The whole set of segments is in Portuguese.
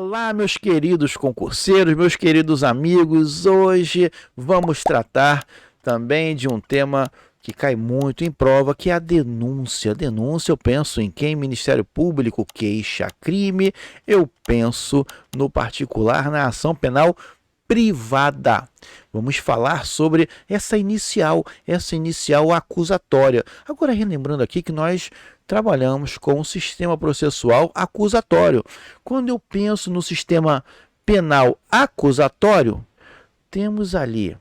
Olá, meus queridos concurseiros, meus queridos amigos. Hoje vamos tratar também de um tema que cai muito em prova, que é a denúncia. Denúncia, eu penso em quem? Ministério Público, queixa, crime. Eu penso no particular, na ação penal privada. Vamos falar sobre essa inicial acusatória. Agora, relembrando aqui que nós trabalhamos com o sistema processual acusatório. Quando eu penso no sistema penal acusatório, temos ali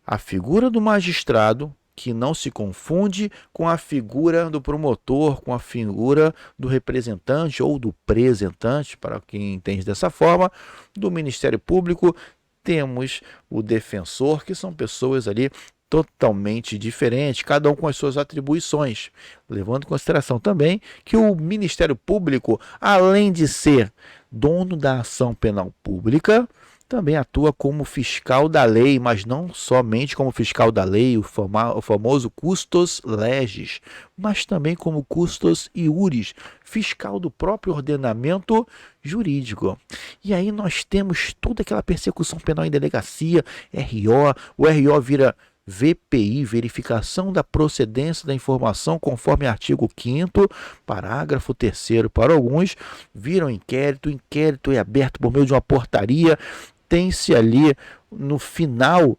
a figura do magistrado, que não se confunde com a figura do promotor, com a figura do representante ou do presentante, para quem entende dessa forma, do Ministério Público. Temos o defensor, que são pessoas ali totalmente diferentes, cada um com as suas atribuições, levando em consideração também que o Ministério Público, além de ser dono da ação penal pública, também atua como fiscal da lei, mas não somente como fiscal da lei, o famoso custos legis, mas também como custos iuris, fiscal do próprio ordenamento jurídico. E aí nós temos toda aquela persecução penal em delegacia, RO, o RO vira VPI, verificação da procedência da informação, conforme artigo 5º, parágrafo 3º para alguns, viram inquérito, o inquérito é aberto por meio de uma portaria, tem-se ali no final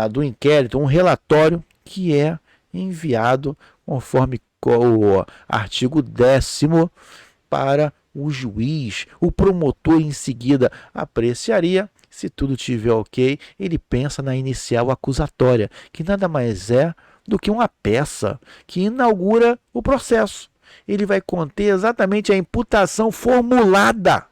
do inquérito um relatório que é enviado conforme o artigo 10º para o juiz. O promotor em seguida apreciaria. Se tudo estiver ok, ele pensa na inicial acusatória, que nada mais é do que uma peça que inaugura o processo. Ele vai conter exatamente a imputação formulada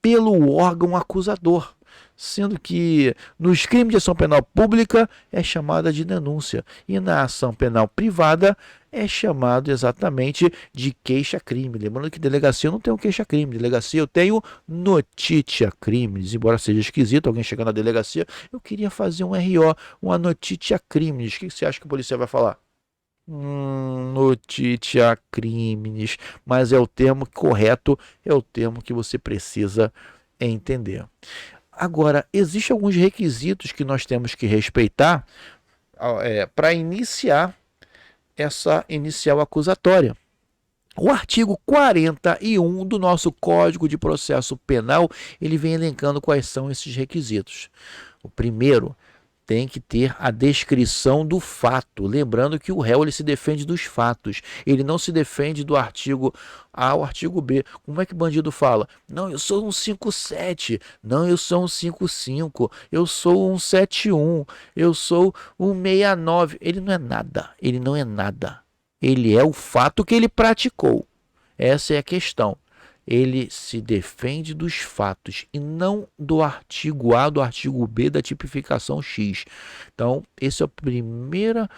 pelo órgão acusador, sendo que nos crimes de ação penal pública é chamada de denúncia e na ação penal privada é chamado exatamente de queixa-crime. Lembrando que delegacia eu não tenho queixa-crime, delegacia eu tenho notitia-crimes. Embora seja esquisito alguém chegar na delegacia, eu queria fazer um RO, uma notitia-crimes. O que você acha que o policial vai falar? Notitia crimes, mas é o termo correto, é o termo que você precisa entender. Agora, existem alguns requisitos que nós temos que respeitar para iniciar essa inicial acusatória. O artigo 41 do nosso Código de Processo Penal, ele vem elencando quais são esses requisitos. O primeiro, tem que ter a descrição do fato. Lembrando que o réu ele se defende dos fatos. Ele não se defende do artigo A ao artigo B. Como é que o bandido fala? Não, eu sou um 57. Não, eu sou um 55. Eu sou um 71. Eu sou um 69. Ele não é nada. Ele não é nada. Ele é o fato que ele praticou. Essa é a questão. Ele se defende dos fatos e não do artigo A, do artigo B da tipificação X. Então, essa é a primeira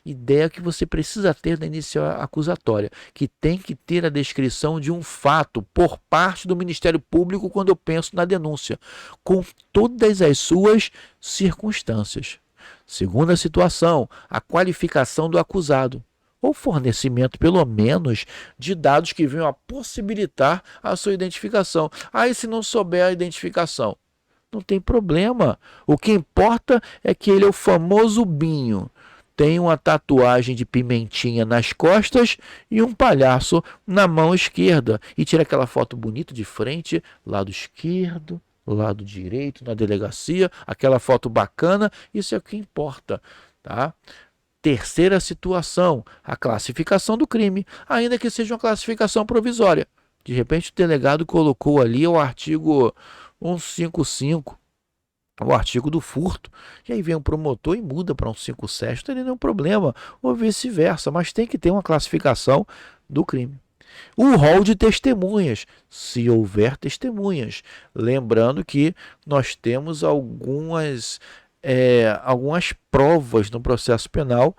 ideia que você precisa ter da inicial acusatória, que tem que ter a descrição de um fato por parte do Ministério Público quando eu penso na denúncia, com todas as suas circunstâncias. Segunda situação, a qualificação do acusado, ou fornecimento, pelo menos, de dados que venham a possibilitar a sua identificação. Aí, se não souber a identificação, não tem problema. O que importa é que ele é o famoso Binho. Tem uma tatuagem de pimentinha nas costas e um palhaço na mão esquerda. E tira aquela foto bonita de frente, lado esquerdo, lado direito, na delegacia, aquela foto bacana, isso é o que importa, tá? Terceira situação, a classificação do crime, ainda que seja uma classificação provisória. De repente o delegado colocou ali o artigo 155, o artigo do furto, e aí vem o promotor e muda para 157, não tem nenhum problema, ou vice-versa, mas tem que ter uma classificação do crime. O rol de testemunhas, se houver testemunhas. Lembrando que nós temos algumas provas no processo penal,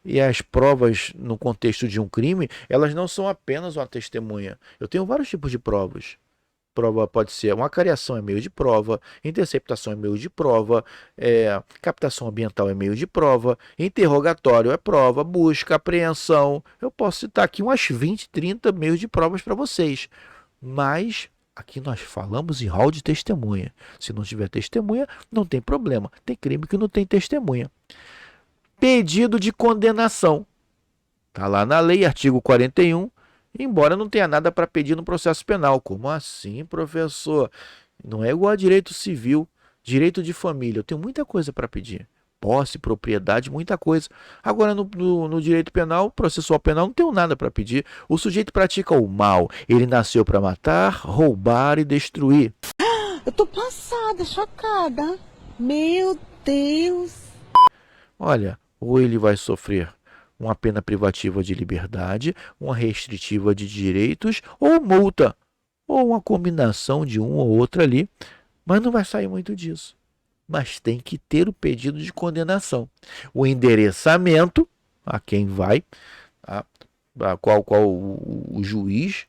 e as provas no contexto de um crime, elas não são apenas uma testemunha. Eu tenho vários tipos de provas. Prova pode ser uma cariação é meio de prova, interceptação é meio de prova, captação ambiental é meio de prova, interrogatório é prova, busca, apreensão. Eu posso citar aqui umas 20, 30 meios de provas para vocês, mas Aqui nós falamos em rol de testemunha. Se não tiver testemunha, não tem problema. Tem crime que não tem testemunha. Pedido de condenação. Está lá na lei, artigo 41, embora não tenha nada para pedir no processo penal. Como assim, professor? Não é igual a direito civil, direito de família. Eu tenho muita coisa para pedir. Posse, propriedade, muita coisa. Agora, no direito penal, processual penal, não tenho nada para pedir. O sujeito pratica o mal. Ele nasceu para matar, roubar e destruir. Eu tô passada, chocada. Meu Deus. Olha, ou ele vai sofrer uma pena privativa de liberdade, uma restritiva de direitos, ou multa, ou uma combinação de um ou outro ali, mas não vai sair muito disso. Mas tem que ter o pedido de condenação. O endereçamento, a quem vai, tá? A qual o juiz,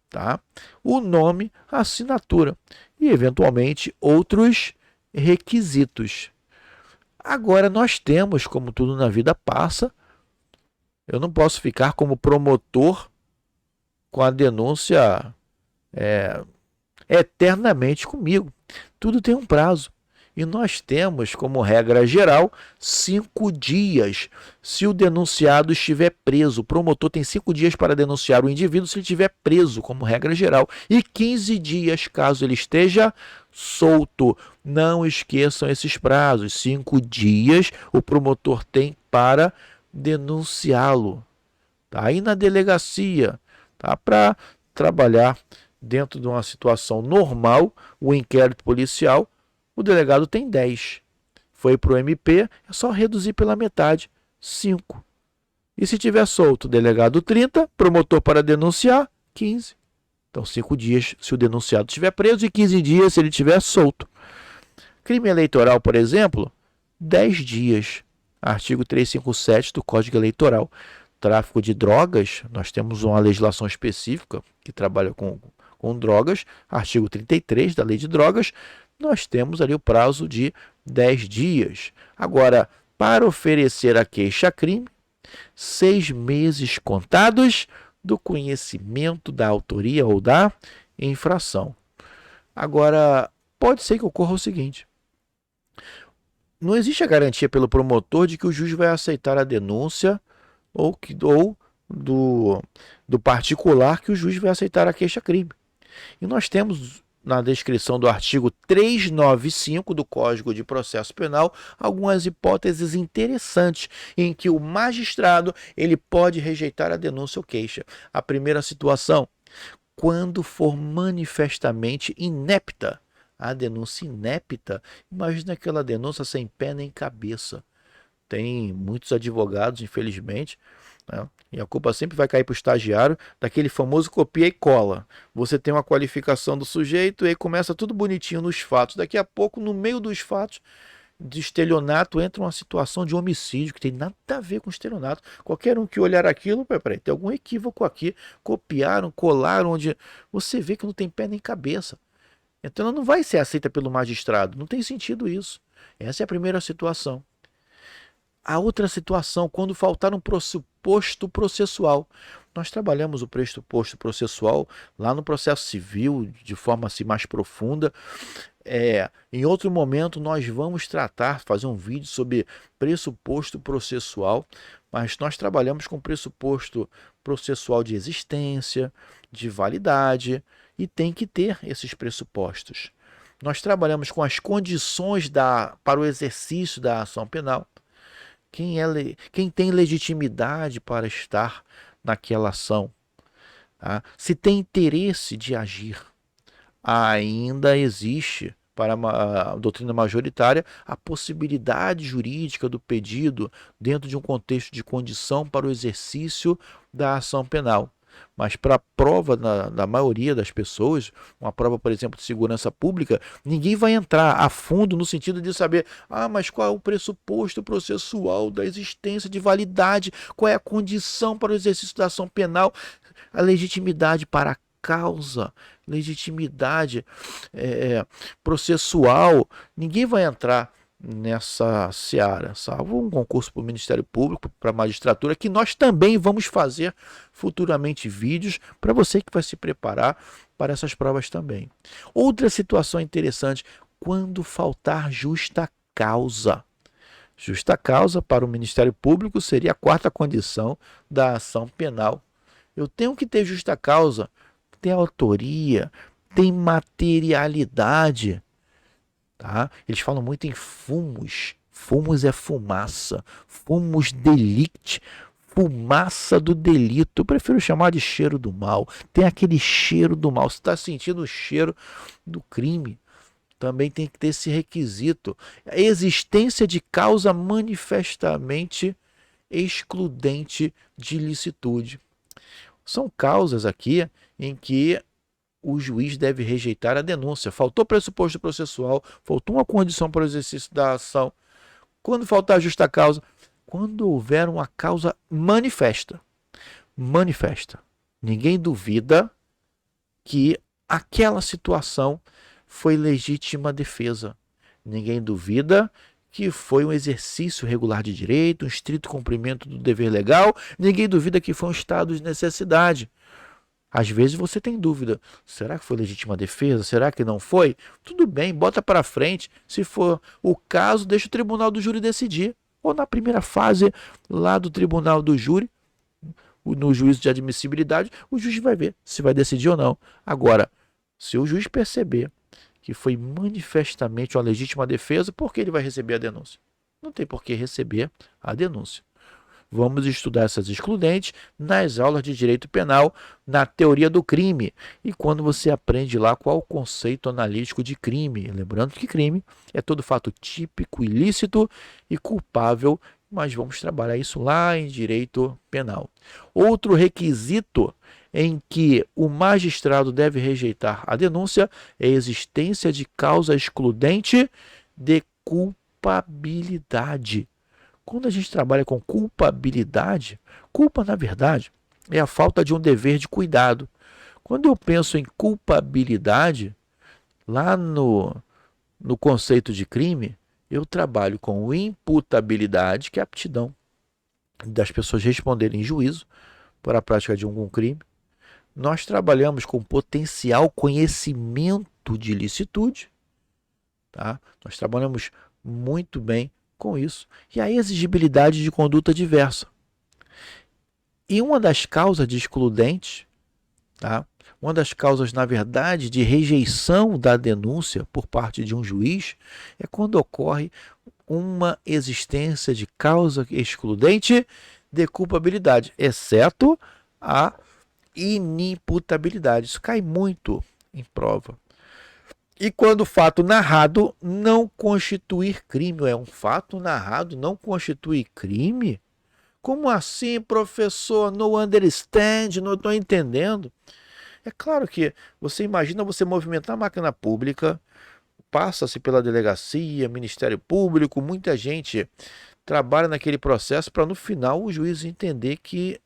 tá? O nome, a assinatura e, eventualmente, outros requisitos. Agora, nós temos, como tudo na vida passa, eu não posso ficar como promotor com a denúncia eternamente comigo. Tudo tem um prazo. E nós temos, como regra geral, 5 dias. Se o denunciado estiver preso, o promotor tem 5 dias para denunciar o indivíduo se ele estiver preso, como regra geral. E 15 dias, caso ele esteja solto. Não esqueçam esses prazos. 5 dias o promotor tem para denunciá-lo. Tá? Aí na delegacia, tá? Para trabalhar dentro de uma situação normal, o inquérito policial, o delegado tem 10. Foi para o MP, é só reduzir pela metade, 5. E se tiver solto, o delegado 30, promotor para denunciar, 15. Então 5 dias se o denunciado estiver preso e 15 dias se ele estiver solto. Crime eleitoral, por exemplo, 10 dias. Artigo 357 do Código Eleitoral. Tráfico de drogas, nós temos uma legislação específica que trabalha com drogas, artigo 33 da Lei de Drogas, nós temos ali o prazo de 10 dias. Agora, para oferecer a queixa-crime, 6 meses contados do conhecimento da autoria ou da infração. Agora, pode ser que ocorra o seguinte: não existe a garantia pelo promotor de que o juiz vai aceitar a denúncia ou do particular que o juiz vai aceitar a queixa-crime. E nós temos na descrição do artigo 395 do Código de Processo Penal algumas hipóteses interessantes em que o magistrado ele pode rejeitar a denúncia ou queixa. A primeira situação, quando for manifestamente inepta. A denúncia inepta, imagina aquela denúncia sem pé nem cabeça. Tem muitos advogados, infelizmente, né? E a culpa sempre vai cair para o estagiário, daquele famoso copia e cola. Você tem uma qualificação do sujeito e aí começa tudo bonitinho nos fatos. Daqui a pouco, no meio dos fatos de estelionato, entra uma situação de homicídio que tem nada a ver com estelionato. Qualquer um que olhar aquilo, peraí, tem algum equívoco aqui. Copiaram, colaram, onde você vê que não tem pé nem cabeça. Então ela não vai ser aceita pelo magistrado. Não tem sentido isso. Essa é a primeira situação. A outra situação, quando faltar um pressuposto processual. Nós trabalhamos o pressuposto processual lá no processo civil, de forma assim, mais profunda. Em outro momento nós vamos fazer um vídeo sobre pressuposto processual, mas nós trabalhamos com pressuposto processual de existência, de validade, e tem que ter esses pressupostos. Nós trabalhamos com as condições para o exercício da ação penal. Quem tem legitimidade para estar naquela ação, tá? Se tem interesse de agir. Ainda existe, para a doutrina majoritária, a possibilidade jurídica do pedido dentro de um contexto de condição para o exercício da ação penal. Mas para a prova da maioria das pessoas, uma prova, por exemplo, de segurança pública, ninguém vai entrar a fundo no sentido de saber, mas qual é o pressuposto processual da existência de validade, qual é a condição para o exercício da ação penal, a legitimidade para a causa, legitimidade processual. Ninguém vai entrar nessa seara, salvo um concurso para o Ministério Público, para a magistratura, que nós também vamos fazer futuramente vídeos para você que vai se preparar para essas provas também. Outra situação interessante, quando faltar justa causa. Justa causa para o Ministério Público seria a quarta condição da ação penal. Eu tenho que ter justa causa, tem autoria, tem materialidade. Tá? Eles falam muito em fumos. Fumos é fumaça. Fumus delicti. Fumaça do delito. Eu prefiro chamar de cheiro do mal. Tem aquele cheiro do mal. Você está sentindo o cheiro do crime. Também tem que ter esse requisito. A existência de causa manifestamente excludente de ilicitude. São causas aqui em que o juiz deve rejeitar a denúncia. Faltou pressuposto processual, faltou uma condição para o exercício da ação. Quando faltar justa causa? Quando houver uma causa manifesta. Manifesta. Ninguém duvida que aquela situação foi legítima defesa. Ninguém duvida que foi um exercício regular de direito, um estrito cumprimento do dever legal. Ninguém duvida que foi um estado de necessidade. Às vezes você tem dúvida, será que foi legítima defesa? Será que não foi? Tudo bem, bota para frente. Se for o caso, deixa o tribunal do júri decidir. Ou na primeira fase lá do tribunal do júri, no juízo de admissibilidade, o juiz vai ver se vai decidir ou não. Agora, se o juiz perceber que foi manifestamente uma legítima defesa, por que ele vai receber a denúncia? Não tem por que receber a denúncia. Vamos estudar essas excludentes nas aulas de direito penal, na teoria do crime. E quando você aprende lá qual o conceito analítico de crime. Lembrando que crime é todo fato típico, ilícito e culpável, mas vamos trabalhar isso lá em direito penal. Outro requisito em que o magistrado deve rejeitar a denúncia é a existência de causa excludente de culpabilidade. Quando a gente trabalha com culpabilidade, culpa, na verdade, é a falta de um dever de cuidado. Quando eu penso em culpabilidade, lá no conceito de crime, eu trabalho com imputabilidade, que é a aptidão das pessoas responderem em juízo por a prática de algum crime. Nós trabalhamos com potencial conhecimento de ilicitude. Tá? Nós trabalhamos muito bem com isso. E a exigibilidade de conduta diversa. E uma das causas de excludentes, tá? Uma das causas, na verdade, de rejeição da denúncia por parte de um juiz é quando ocorre uma existência de causa excludente de culpabilidade, exceto a inimputabilidade. Isso cai muito em prova. E quando o fato narrado não constituir crime, é um fato narrado não constitui crime? Como assim, professor? No understand, não estou entendendo. É claro que você imagina você movimentar a máquina pública, passa-se pela delegacia, Ministério Público, muita gente trabalha naquele processo para no final o juiz entender que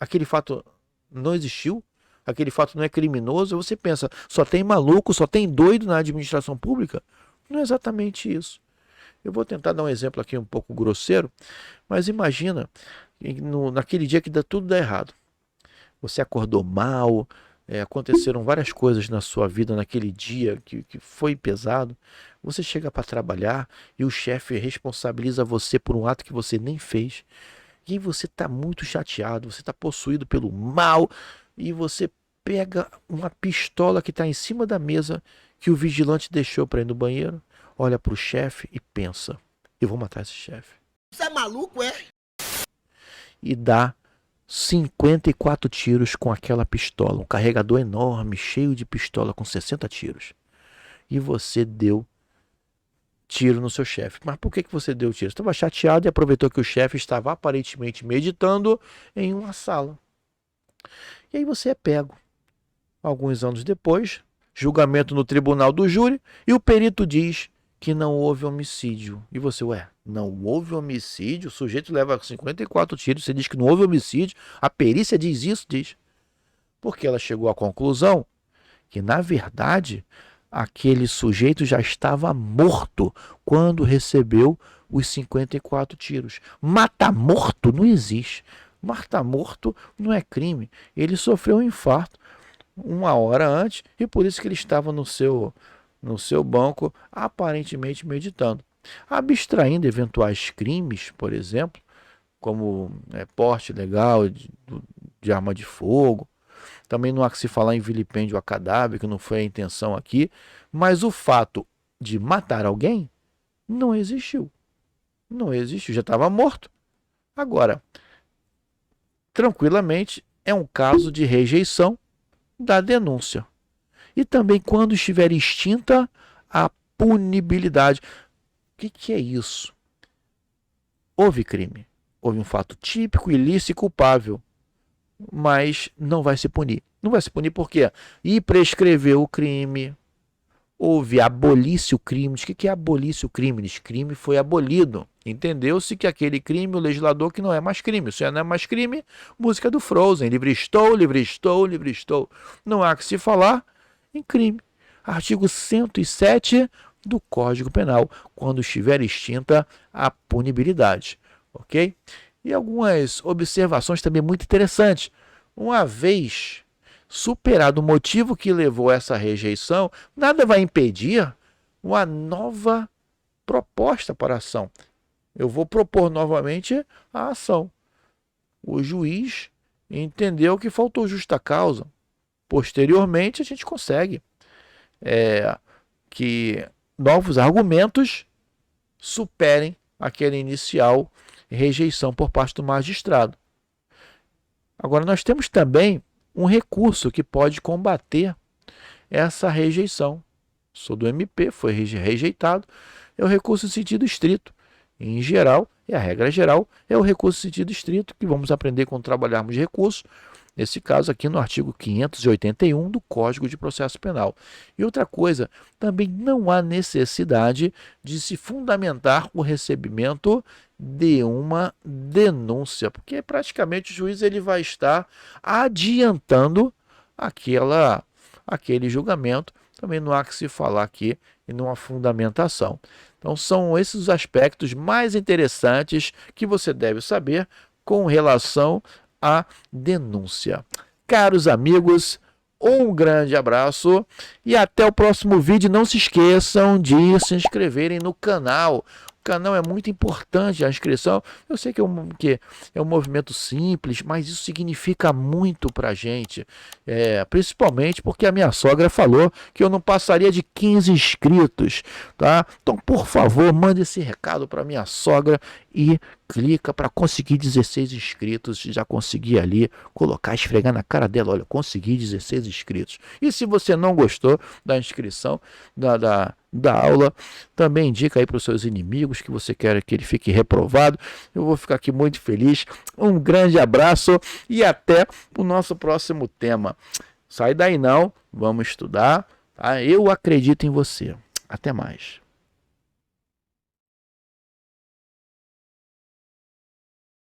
aquele fato não existiu, aquele fato não é criminoso. Você pensa, só tem maluco, só tem doido na administração pública? Não é exatamente isso. Eu vou tentar dar um exemplo aqui um pouco grosseiro, mas imagina naquele dia que tudo dá errado. Você acordou mal, aconteceram várias coisas na sua vida naquele dia que foi pesado. Você chega para trabalhar e o chefe responsabiliza você por um ato que você nem fez. E aí você está muito chateado, você está possuído pelo mal e você pega uma pistola que está em cima da mesa que o vigilante deixou para ir no banheiro, olha para o chefe e pensa, eu vou matar esse chefe. Você é maluco, é? E dá 54 tiros com aquela pistola, um carregador enorme, cheio de pistola com 60 tiros. E você deu tiro no seu chefe. Mas por que você deu tiro? Você estava chateado e aproveitou que o chefe estava aparentemente meditando em uma sala. E aí você é pego. Alguns anos depois, julgamento no tribunal do júri, e o perito diz que não houve homicídio. E você, não houve homicídio? O sujeito leva 54 tiros, você diz que não houve homicídio? A perícia diz isso? Diz. Porque ela chegou à conclusão que, na verdade, aquele sujeito já estava morto quando recebeu os 54 tiros. Matar morto não existe. Matar morto não é crime. Ele sofreu um infarto 1 hora antes e por isso que ele estava no seu banco, aparentemente meditando. Abstraindo eventuais crimes, por exemplo, como porte legal de arma de fogo. Também não há que se falar em vilipêndio a cadáver, que não foi a intenção aqui, mas o fato de matar alguém não existiu. Não existiu, já estava morto. Agora, tranquilamente, é um caso de rejeição da denúncia. E também quando estiver extinta a punibilidade. O que é isso? Houve crime, houve um fato típico, ilícito e culpável, mas não vai se punir. Não vai se punir por quê? E prescreveu o crime, houve abolício crimes. O que é abolício crimes? Crime foi abolido. Entendeu-se que aquele crime, o legislador, que não é mais crime. Se não é mais crime, música do Frozen. Livre estou, livre estou, livre estou. Não há que se falar em crime. Artigo 107 do Código Penal, quando estiver extinta a punibilidade. Ok? E algumas observações também muito interessantes. Uma vez superado o motivo que levou a essa rejeição, nada vai impedir uma nova proposta para a ação. Eu vou propor novamente a ação. O juiz entendeu que faltou justa causa. Posteriormente, a gente consegue que novos argumentos superem aquela inicial rejeição por parte do magistrado. Agora, nós temos também um recurso que pode combater essa rejeição. Sou do MP, foi rejeitado, é o recurso em sentido estrito. Em geral, a regra geral é o recurso em sentido estrito, que vamos aprender quando trabalharmos de recurso, nesse caso aqui no artigo 581 do Código de Processo Penal. E outra coisa, também não há necessidade de se fundamentar o recebimento de uma denúncia, porque praticamente o juiz ele vai estar adiantando aquele julgamento. Também não há que se falar aqui em uma fundamentação. Então são esses os aspectos mais interessantes que você deve saber com relação à denúncia. Caros amigos, um grande abraço e até o próximo vídeo. Não se esqueçam de se inscreverem no canal. O canal é muito importante, a inscrição. Eu sei que é um movimento simples, mas isso significa muito para a gente. Principalmente porque a minha sogra falou que eu não passaria de 15 inscritos. Tá? Então, por favor, mande esse recado para minha sogra e clica para conseguir 16 inscritos. Já consegui ali colocar, esfregar na cara dela. Olha, consegui 16 inscritos. E se você não gostou da inscrição, da aula, também indica aí para os seus inimigos que você quer que ele fique reprovado. Eu vou ficar aqui muito feliz. Um grande abraço e até o nosso próximo tema. Sai daí não, vamos estudar. Tá? Eu acredito em você. Até mais.